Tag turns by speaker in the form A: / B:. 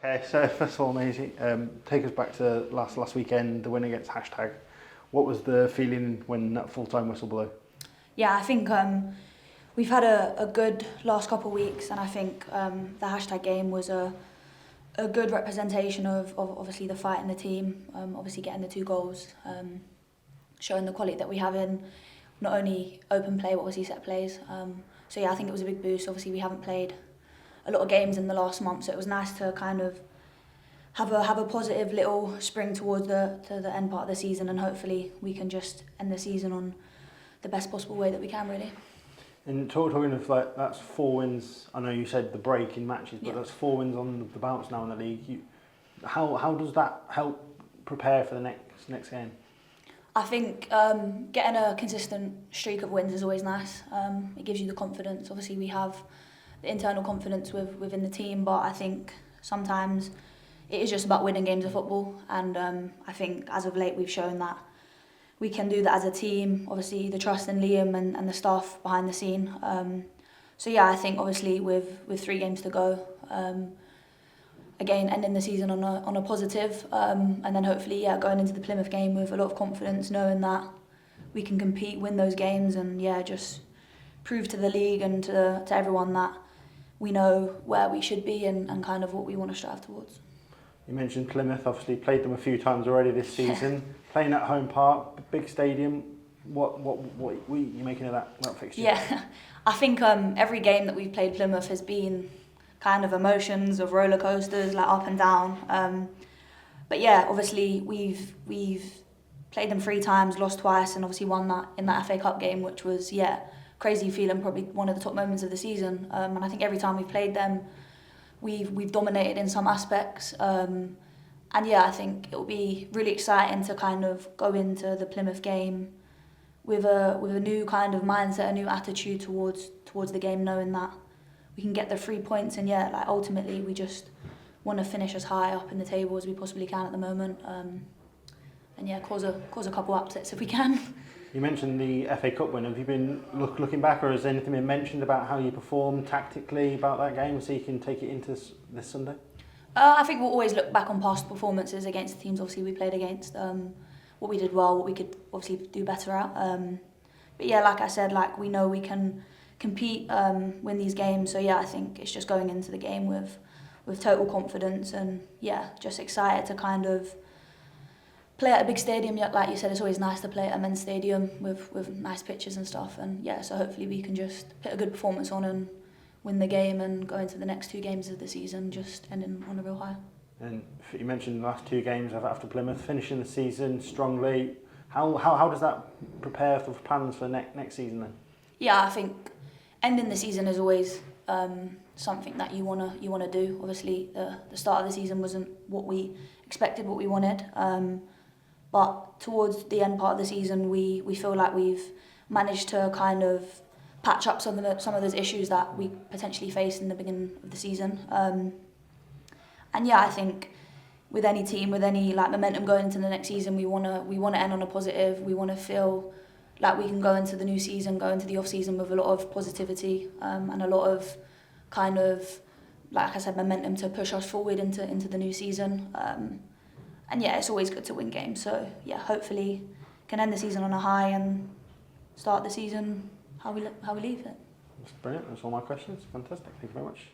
A: Okay, so first of all, Maisy, take us back to last weekend, the win against Hashtag. What was the feeling when that full-time whistle blew?
B: Yeah, I think we've had a good last couple of weeks, and I think the Hashtag game was a good representation of obviously the fight in the team, obviously getting the 2 goals, showing the quality that we have in not only open play but obviously set plays. So yeah, I think it was a big boost. Obviously we haven't played a lot of games in the last month, so it was nice to kind of have a positive little spring towards the end part of the season, and hopefully we can just end the season on the best possible way that we can, really.
A: And talking of that's 4 wins. I know you said the break in matches, but that's 4 wins on the bounce now in the league. How does that help prepare for the next game?
B: I think getting a consistent streak of wins is always nice. It gives you the confidence. Obviously, we have the internal confidence within the team, but I think sometimes it is just about winning games of football. And I think as of late, we've shown that we can do that as a team. Obviously, the trust in Liam and the staff behind the scene. So yeah, I think obviously with 3 games to go, again ending the season on a positive, and then hopefully going into the Plymouth game with a lot of confidence, knowing that we can compete, win those games, and just prove to the league and to everyone that we know where we should be and kind of what we want to strive towards.
A: You mentioned Plymouth, obviously played them a few times already this season. Playing at home park, big stadium. What are you making of that fixture?
B: Yeah, I think every game that we've played Plymouth has been kind of emotions of roller coasters, like up and down. But yeah, obviously we've played them 3 times, lost twice, and obviously won that in that FA Cup game, which was crazy feeling, probably one of the top moments of the season. And I think every time we've played them, we've dominated in some aspects. And I think it will be really exciting to kind of go into the Plymouth game with a new kind of mindset, a new attitude towards the game, knowing that we can get the 3 points, and ultimately we just want to finish as high up in the table as we possibly can at the moment, and cause a couple upsets if we can.
A: You mentioned the FA Cup win. Have you been looking back, or has anything been mentioned about how you performed tactically about that game, so you can take it into this Sunday?
B: I think we'll always look back on past performances against the teams obviously we played against, what we did well, what we could obviously do better at. But yeah, like I said, we know we can compete, win these games. So I think it's just going into the game with total confidence, and just excited to kind of play at a big stadium. Like you said, it's always nice to play at a men's stadium with nice pitches and stuff. And so hopefully we can just put a good performance on and win the game and go into the next 2 games of the season just ending on a real high.
A: And you mentioned the last 2 games after Plymouth, finishing the season strongly. How does that prepare for plans for next season then?
B: Yeah, I think ending the season is always something that you wanna do. Obviously, the start of the season wasn't what we expected, what we wanted. But towards the end part of the season, we feel like we've managed to kind of patch up some of those issues that we potentially faced in the beginning of the season. And I think with any team, with any momentum going into the next season, we wanna end on a positive. We wanna feel like we can go into the new season, go into the off season with a lot of positivity, and a lot of kind of, like I said, momentum to push us forward into the new season. And it's always good to win games. So hopefully can end the season on a high and start the season how we leave it.
A: That's brilliant. That's all my questions. Fantastic. Thank you very much.